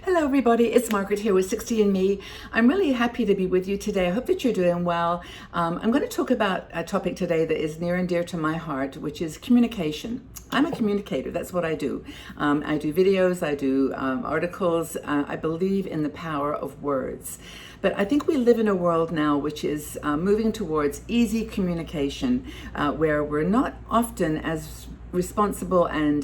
Hello everybody, it's Margaret here with 60 and Me. I'm really happy to be with you today. I hope that you're doing well. I'm going to talk about a topic today that is near and dear to my heart, which is communication. I'm a communicator, that's what I do. I do videos, I do articles. I believe in the power of words. But I think we live in a world now which is moving towards easy communication, where we're not often as responsible and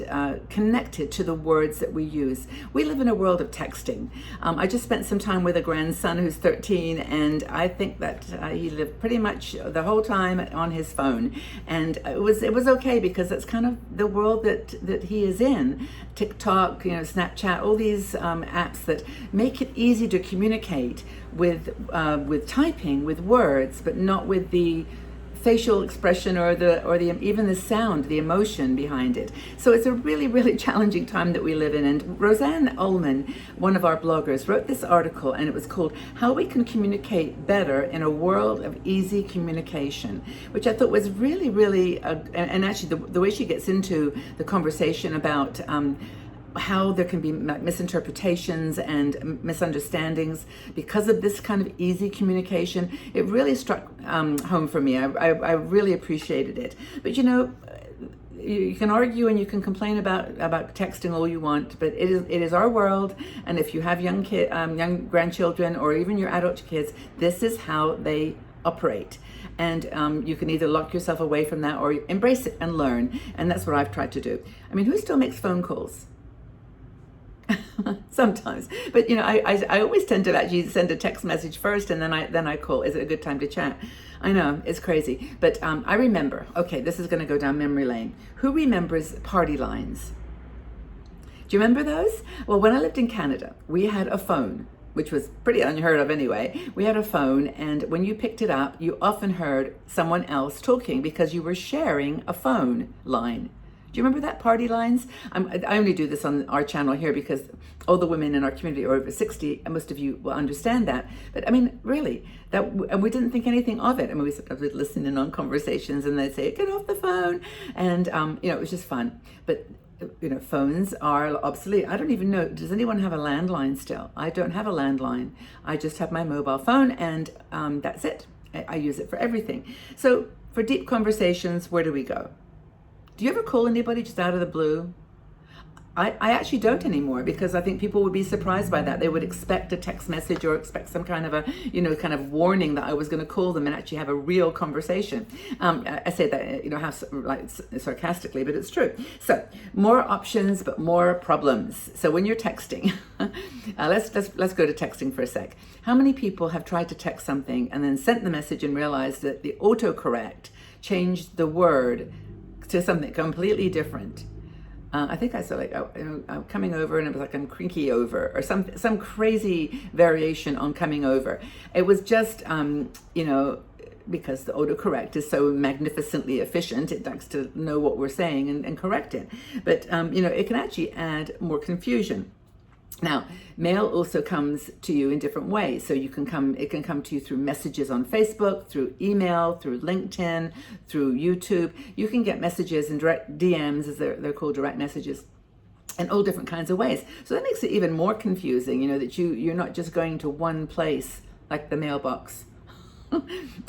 connected to the words that we use. We live in a world of texting. I just spent some time with a grandson who's 13, and I think that he lived pretty much the whole time on his phone. And it was okay because that's kind of the world that he is in. TikTok, Snapchat, all these apps that make it easy to communicate with typing, with words, but not with the facial expression or the even the sound, the emotion behind it. So it's a really challenging time that we live in. And Roseanne Ullman, one of our bloggers, wrote this article, and it was called "How We Can Communicate Better in a World of Easy Communication," which I thought was really and actually the way she gets into the conversation about how there can be misinterpretations and misunderstandings because of this kind of easy communication. It really struck home for me. I really appreciated it. But you can argue and you can complain about texting all you want, but it is our world. And if you have young grandchildren or even your adult kids, this is how they operate. And you can either lock yourself away from that or embrace it and learn. And that's what I've tried to do. I mean, who still makes phone calls? Sometimes, but I always tend to actually send a text message first, and then I call. Is it a good time to chat? I know it's crazy, but I remember. Okay, this is going to go down memory lane. Who remembers party lines? Do you remember those? Well, when I lived in Canada, we had a phone, which was pretty unheard of anyway. We had a phone, and when you picked it up, you often heard someone else talking because you were sharing a phone line. Do you remember that, party lines? I only do this on our channel here because all the women in our community are over 60, and most of you will understand that. But I mean, really, and we didn't think anything of it. I mean, we would listen in on conversations, and they'd say, "Get off the phone," and it was just fun. But phones are obsolete. I don't even know. Does anyone have a landline still? I don't have a landline. I just have my mobile phone, and that's it. I use it for everything. So for deep conversations, where do we go? Do you ever call anybody just out of the blue? I actually don't anymore because I think people would be surprised by that. They would expect a text message or expect some kind of a, kind of warning that I was going to call them and actually have a real conversation. I say that, sarcastically, but it's true. So more options, but more problems. So when you're texting, let's go to texting for a sec. How many people have tried to text something and then sent the message and realized that the autocorrect changed the word to something completely different? I think I said I'm coming over, and it was like I'm crinky over, or some crazy variation on coming over. It was just because the autocorrect is so magnificently efficient, it likes to know what we're saying and correct it. But it can actually add more confusion. Now, mail also comes to you in different ways. So it can come to you through messages on Facebook, through email, through LinkedIn, through YouTube. You can get messages in direct DMs, as they're called, direct messages, in all different kinds of ways. So that makes it even more confusing, that you're not just going to one place like the mailbox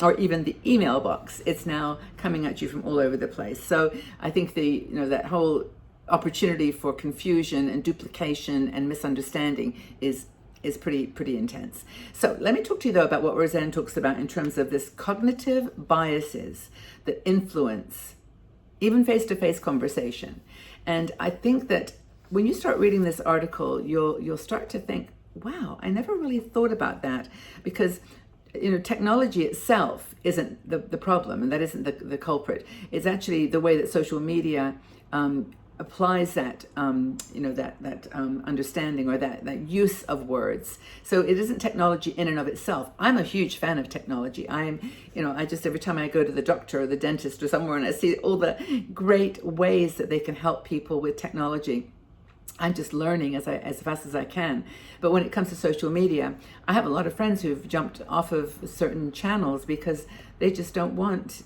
or even the email box. It's now coming at you from all over the place. So I think that whole opportunity for confusion and duplication and misunderstanding is pretty intense. So let me talk to you though about what Roseanne talks about in terms of this cognitive biases that influence even face-to-face conversation. And I think that when you start reading this article, you'll start to think, wow, I never really thought about that, because technology itself isn't the problem, and that isn't the culprit. It's actually the way that social media applies that understanding or that use of words. So it isn't technology in and of itself. I'm a huge fan of technology. I just, every time I go to the doctor or the dentist or somewhere and I see all the great ways that they can help people with technology, I'm just learning as fast as I can. But when it comes to social media, I have a lot of friends who've jumped off of certain channels because they just don't want,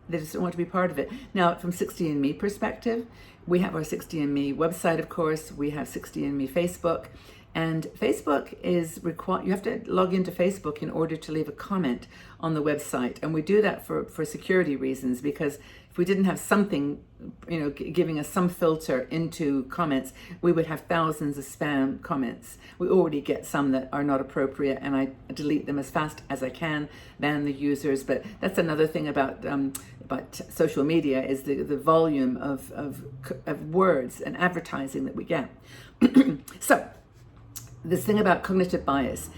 They just don't want to be part of it. Now, from 60andMe perspective, we have our 60andMe website, of course. We have 60andMe Facebook. And Facebook is required, you have to log into Facebook in order to leave a comment on the website. And we do that for security reasons, because if we didn't have something, giving us some filter into comments, we would have thousands of spam comments. We already get some that are not appropriate, and I delete them as fast as I can, ban the users. But that's another thing about social media, is the volume of words and advertising that we get. So, this thing about cognitive bias,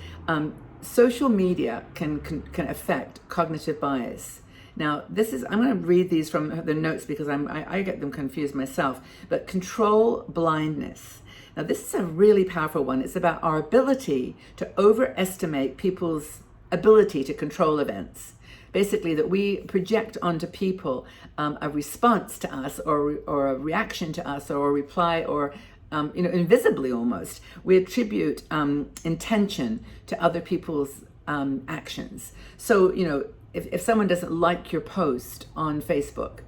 social media can affect cognitive bias. Now, I'm going to read these from the notes because I get them confused myself. But control blindness. Now, this is a really powerful one. It's about our ability to overestimate people's ability to control events. Basically, that we project onto people a response to us, or a reaction to us, or a reply, or invisibly almost, we attribute intention to other people's actions. So, if someone doesn't like your post on Facebook,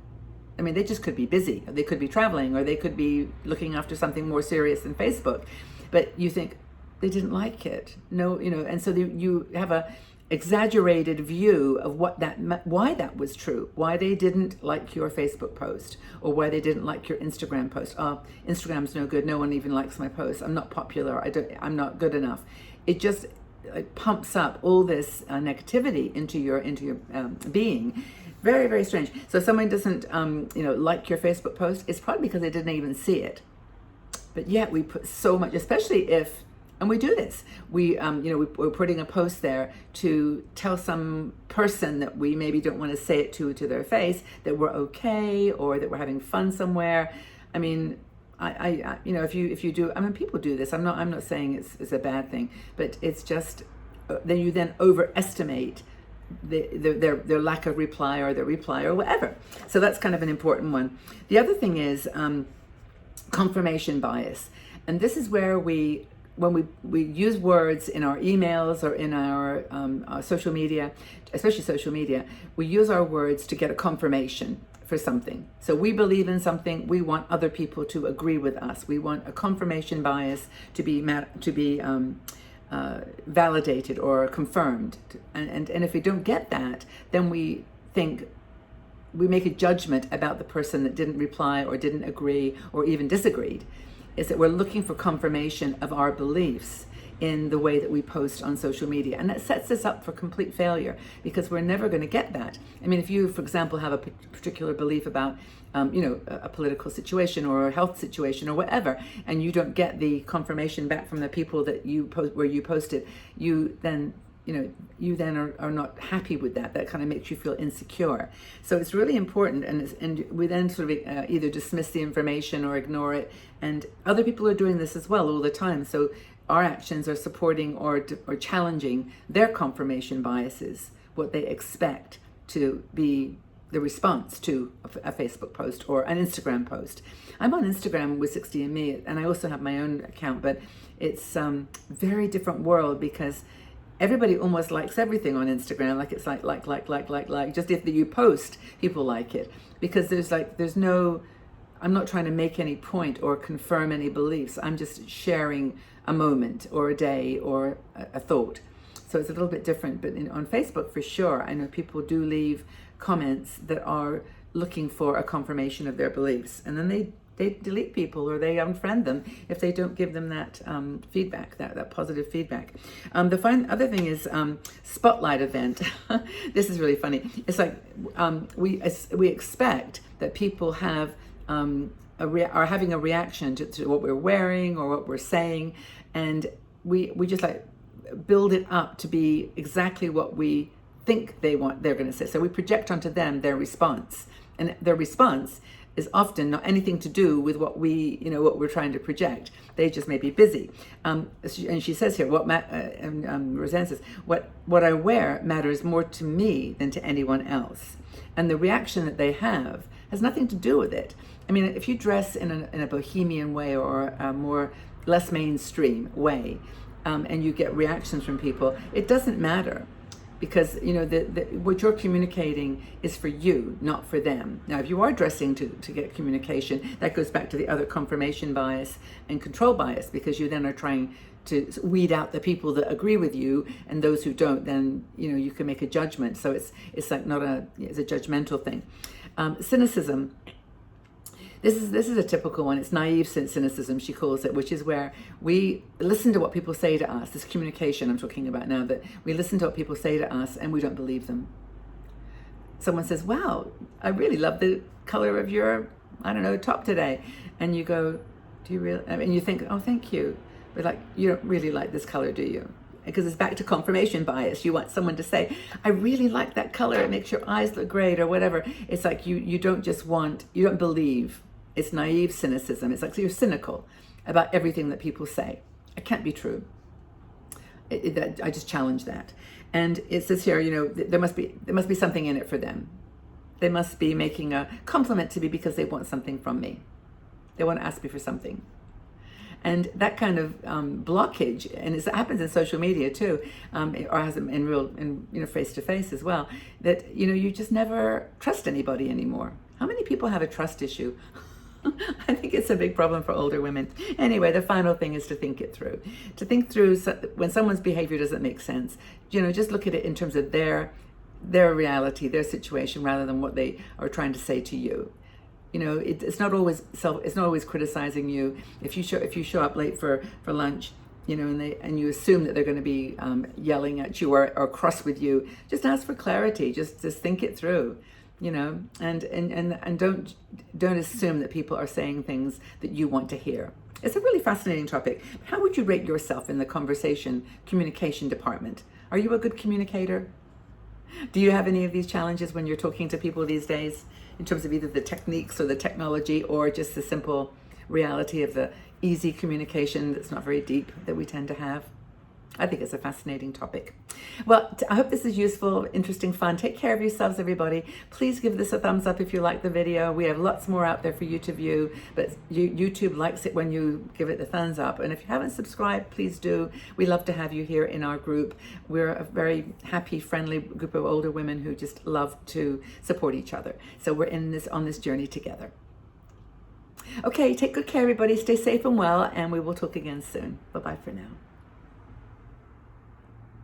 I mean, they just could be busy, or they could be traveling, or they could be looking after something more serious than Facebook, but you think they didn't like it. No, and so you have a exaggerated view of why that was true, why they didn't like your Facebook post, or why they didn't like your Instagram post. Oh, Instagram's no good. No one even likes my post. I'm not popular. I'm not good enough. It just pumps up all this negativity into your being. Very, very strange. So if someone doesn't like your Facebook post, it's probably because they didn't even see it. But yet we put so much, especially if, and we do this, we're putting a post there to tell some person that we maybe don't want to say it to their face, that we're okay, or that we're having fun somewhere. I mean, if you do, I mean, people do this. I'm not saying it's a bad thing, but it's just then you overestimate their lack of reply, or their reply, or whatever. So that's kind of an important one. The other thing is confirmation bias, and this is where when we use words in our emails or in our social media, especially social media, we use our words to get a confirmation for something. So we believe in something, we want other people to agree with us. We want a confirmation bias to be validated or confirmed. And if we don't get that, then we make a judgment about the person that didn't reply, or didn't agree, or even disagreed. Is that we're looking for confirmation of our beliefs in the way that we post on social media. And that sets us up for complete failure, because we're never going to get that. I mean, if you, for example, have a particular belief about, a political situation or a health situation or whatever, and you don't get the confirmation back from the people that where you posted, you then are not happy with that. That kind of makes you feel insecure. So it's really important, and we then sort of either dismiss the information or ignore it. And other people are doing this as well all the time. So our actions are supporting or challenging their confirmation biases, what they expect to be the response to a Facebook post or an Instagram post. I'm on Instagram with 60andMe, and I also have my own account, but it's very different world, because everybody almost likes everything on Instagram. Like it's like. Just if you post, people like it, because there's no, I'm not trying to make any point or confirm any beliefs. I'm just sharing a moment or a day or a thought. So it's a little bit different. But on Facebook, for sure, I know people do leave comments that are looking for a confirmation of their beliefs, and then they delete people, or they unfriend them if they don't give them that feedback, that positive feedback. The other thing is spotlight event. This is really funny. It's like we expect that people have are having a reaction to what we're wearing or what we're saying, and we just like build it up to be exactly what we think they're going to say. So we project onto them their response, and their response is often not anything to do with what we're trying to project. They just may be busy. And she says here, Roseanne says, what I wear matters more to me than to anyone else. And the reaction that they have has nothing to do with it. I mean, if you dress in a bohemian way, or a more less mainstream way, and you get reactions from people, it doesn't matter. because what you're communicating is for you, not for them. Now, if you are dressing to get communication, that goes back to the other confirmation bias and control bias, because you then are trying to weed out the people that agree with you, and those who don't, then you can make a judgment. So it's like it's a judgmental thing. Cynicism. This is a typical one. It's naive cynicism, she calls it, which is where we listen to what people say to us. This communication I'm talking about now, that we listen to what people say to us and we don't believe them. Someone says, wow, I really love the color of your, top today. And you go, do you really? And you think, oh, thank you. But like, you don't really like this color, do you? Because it's back to confirmation bias. You want someone to say, I really like that color. It makes your eyes look great, or whatever. It's like you don't believe. It's naive cynicism. It's like, so you're cynical about everything that people say. It can't be true. I just challenge that. And it says here, there must be something in it for them. They must be making a compliment to me because they want something from me. They want to ask me for something. And that kind of blockage, and it happens in social media too, or has in face to face as well. That you just never trust anybody anymore. How many people have a trust issue? I think it's a big problem for older women. Anyway, the final thing is to think it through. To think through when someone's behavior doesn't make sense. Just look at it in terms of their reality, their situation, rather than what they are trying to say to you. It's not always criticizing you. If you show up late for lunch, and you assume that they're going to be yelling at you or cross with you, just ask for clarity. Just think it through. And don't assume that people are saying things that you want to hear. It's a really fascinating topic. How would you rate yourself in the communication department? Are you a good communicator? Do you have any of these challenges when you're talking to people these days, in terms of either the techniques or the technology, or just the simple reality of the easy communication that's not very deep that we tend to have? I think it's a fascinating topic. Well, I hope this is useful, interesting, fun. Take care of yourselves, everybody. Please give this a thumbs up if you like the video. We have lots more out there for you to view, but YouTube likes it when you give it the thumbs up. And if you haven't subscribed, please do. We love to have you here in our group. We're a very happy, friendly group of older women who just love to support each other. So we're on this journey together. Okay, take good care, everybody. Stay safe and well, and we will talk again soon. Bye-bye for now.